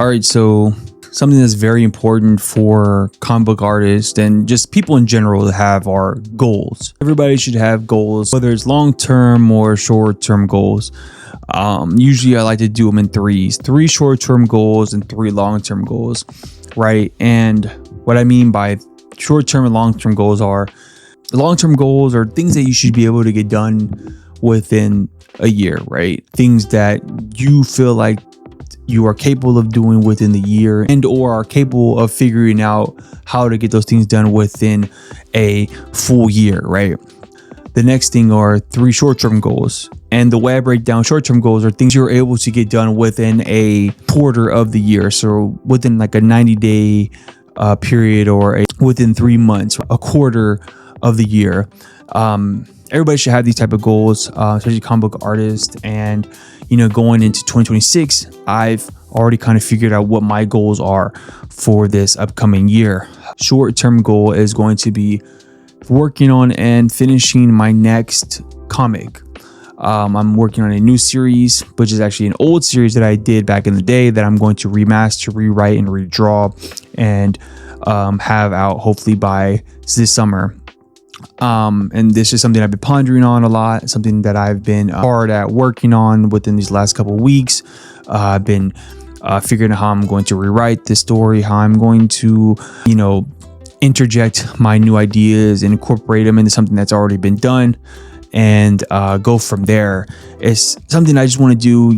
All right, so something that's very important for comic book artists and just people in general to have are goals. Everybody should have goals, whether it's long-term or short-term goals. Usually I like to do them in threes: 3 short-term goals and 3 long-term goals, right? And what I mean by short-term and long-term goals are, the long-term goals are things that you should be able to get done within a year, right? Things that you feel like you are capable of doing within the year, and or are capable of figuring out how to get those things done within a full year, right? The next thing are 3 short-term goals. And the way I break down short-term goals are things you're able to get done within a quarter of the year. So within like a 90-day period, or within 3 months, a quarter of the year. Everybody should have these type of goals, especially comic book artists. And going into 2026, I've already kind of figured out what my goals are for this upcoming year. Short-term goal is going to be working on and finishing my next comic. I'm working on a new series, which is actually an old series that I did back in the day that I'm going to remaster, rewrite, and redraw, and have out hopefully by this summer. And this is something I've been pondering on a lot, something that I've been hard at working on within these last couple of weeks. I've been figuring out how I'm going to rewrite this story, how I'm going to, interject my new ideas and incorporate them into something that's already been done, and go from there. It's something I just want to do.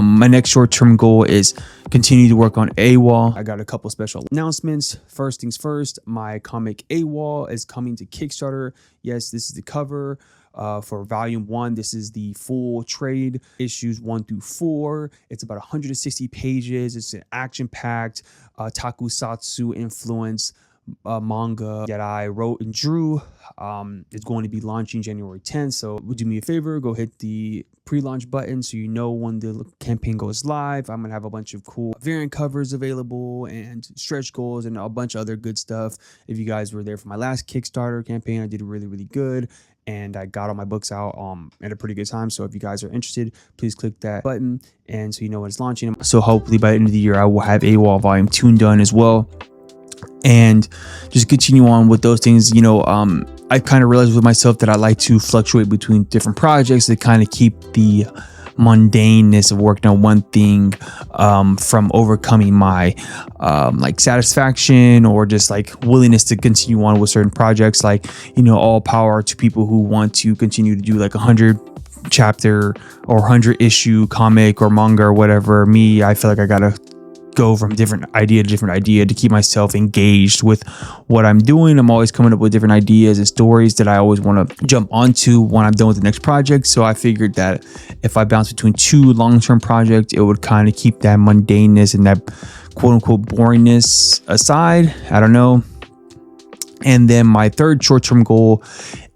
My next short-term goal is continue to work on AWOL. I got a couple special announcements. First things first, my comic AWOL is coming to Kickstarter. Yes, this is the cover for volume 1. This is the full trade, issues 1 through 4. It's about 160 pages. It's an action-packed takusatsu influence manga that I wrote and drew. It's going to be launching January 10th. So do me a favor, go hit the pre-launch button so you know when the campaign goes live. I'm gonna have a bunch of cool variant covers available and stretch goals and a bunch of other good stuff. If you guys were there for my last Kickstarter campaign, I did really good, and I got all my books out at a pretty good time. So if you guys are interested, please click that button, and so you know when it's launching. So hopefully by the end of the year I will have AWOL volume 2 done as well, and just continue on with those things. I kind of realized with myself that I like to fluctuate between different projects to kind of keep the mundaneness of working on one thing from overcoming my satisfaction or just like willingness to continue on with certain projects. All power to people who want to continue to do like 100 chapter or 100 issue comic or manga or whatever. Me, I feel like I gotta go from different idea to keep myself engaged with what I'm doing. I'm always coming up with different ideas and stories that I always want to jump onto when I'm done with the next project. So I figured that if I bounce between 2 long-term projects, it would kind of keep that mundaneness and that quote-unquote boringness aside. I don't know. And then my third short-term goal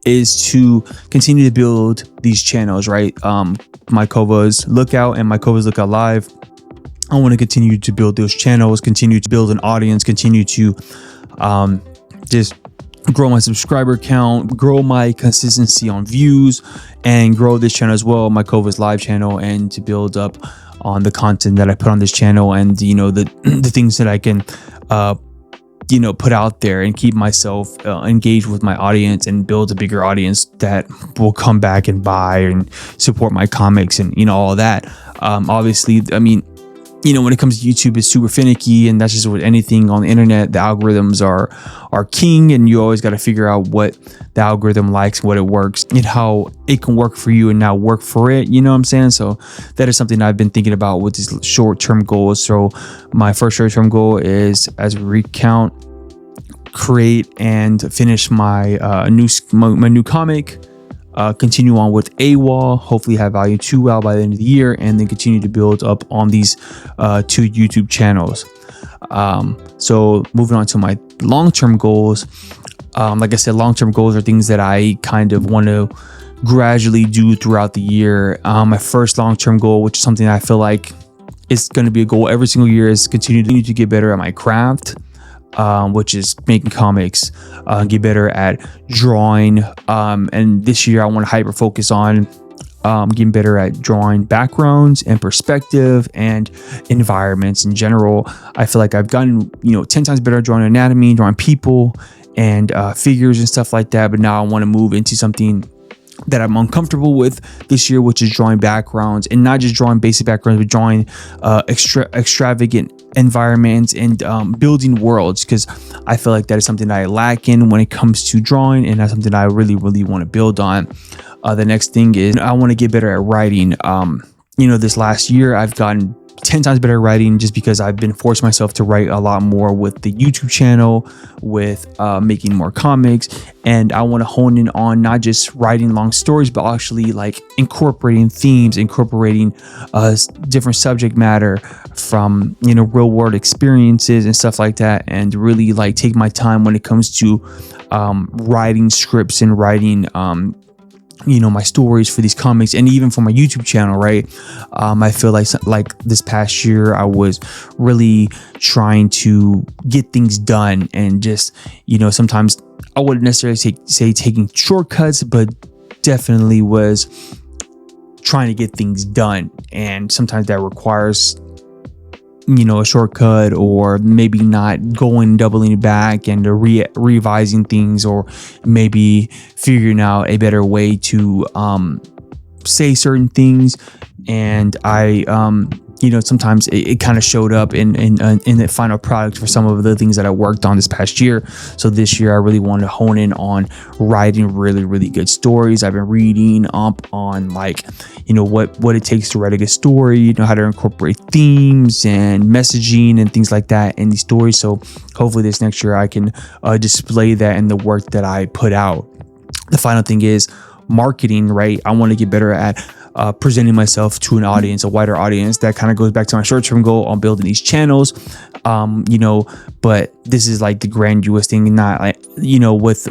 is to continue to build these channels, right? My Cova's Lookout and my Cova's Lookout Live. I want to continue to build those channels, continue to build an audience, continue to just grow my subscriber count, grow my consistency on views, and grow this channel as well, my Cova's Live channel, and to build up on the content that I put on this channel, and the things that I can put out there and keep myself engaged with my audience and build a bigger audience that will come back and buy and support my comics and all of that. Obviously, when it comes to YouTube, it's super finicky, and that's just with anything on the internet. The algorithms are king, and you always got to figure out what the algorithm likes, what it works, and how it can work for you and not work for it. You know what I'm saying? So that is something I've been thinking about with these short-term goals. So my first short-term goal is, as we recount, create and finish my new comic. Continue on with AWOL, hopefully have volume 2 out by the end of the year, and then continue to build up on these 2 YouTube channels. So moving on to my long-term goals. Like I said, long-term goals are things that I kind of want to gradually do throughout the year. My first long-term goal, which is something I feel like is going to be a goal every single year, is continue to get better at my craft. Which is making comics, get better at drawing. And this year I want to hyper focus on getting better at drawing backgrounds and perspective and environments in general. I feel like I've gotten 10 times better at drawing anatomy, drawing people and figures and stuff like that. But now I want to move into something that I'm uncomfortable with this year, which is drawing backgrounds, and not just drawing basic backgrounds, but drawing extravagant environments and building worlds, because I feel like that is something that I lack in when it comes to drawing, and that's something I really want to build on. The next thing is I want to get better at writing. This last year I've gotten 10 times better at writing, just because I've been forcing myself to write a lot more with the YouTube channel, with making more comics, and I want to hone in on not just writing long stories, but actually like incorporating themes, incorporating different subject matter from real world experiences and stuff like that, and really like take my time when it comes to writing scripts and writing my stories for these comics, and even for my YouTube channel, right? I feel like this past year I was really trying to get things done, and just sometimes I wouldn't necessarily say taking shortcuts, but definitely was trying to get things done, and sometimes that requires a shortcut, or maybe not doubling back and revising things, or maybe figuring out a better way to say certain things. And I sometimes it kind of showed up in the final product for some of the things that I worked on this past year. So this year I really wanted to hone in on writing really good stories. I've been reading up on what it takes to write a good story, how to incorporate themes and messaging and things like that in these stories. So hopefully this next year I can display that in the work that I put out. The final thing is marketing, right? I want to get better at presenting myself to an audience, a wider audience. That kind of goes back to my short-term goal on building these channels, but this is like the grandiose thing, not like with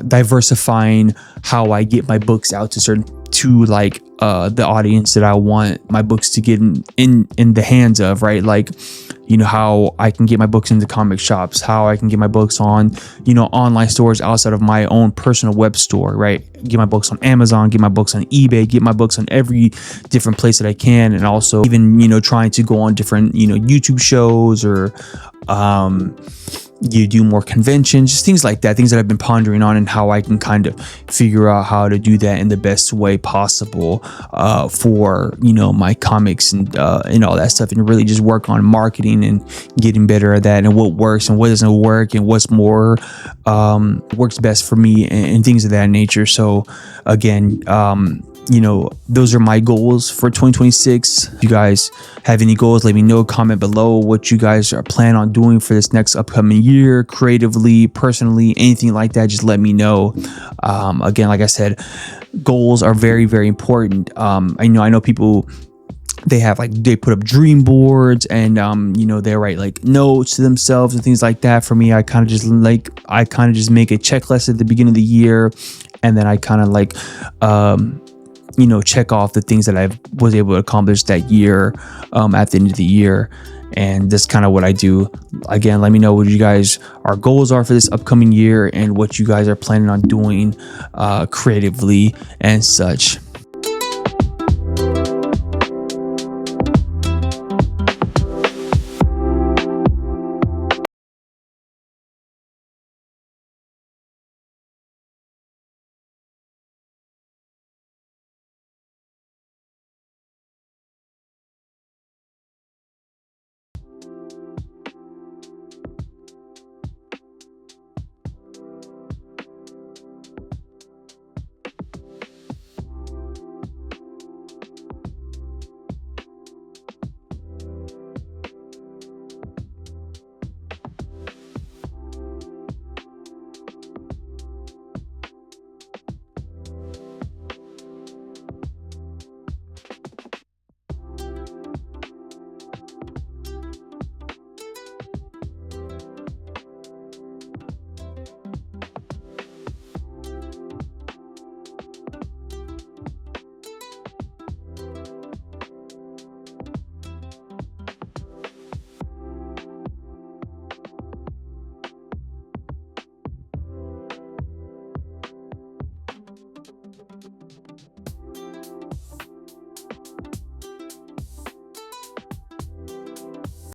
diversifying how I get my books out to the audience that I want my books to get in the hands of, right? Like how I can get my books into comic shops, how I can get my books on online stores outside of my own personal web store, right? Get my books on Amazon, get my books on eBay, get my books on every different place that I can, and also even trying to go on different YouTube shows, or you do more conventions, just things like that, things that I've been pondering on, and how I can kind of figure out how to do that in the best way possible for my comics and all that stuff, and really just work on marketing and getting better at that, and what works and what doesn't work, and what's more works best for me, and things of that nature. So again, those are my goals for 2026. If you guys have any goals, let me know. Comment below what you guys are planning on doing for this next upcoming year, creatively, personally, anything like that. Just let me know. Again, like I said, goals are very important. I know people, they put up dream boards, and they write notes to themselves and things like that. For me, I kind of just make a checklist at the beginning of the year, and then I kind of check off the things that I was able to accomplish that year at the end of the year. And that's kind of what I do. Again, let me know what you guys, our goals are for this upcoming year, and what you guys are planning on doing creatively and such.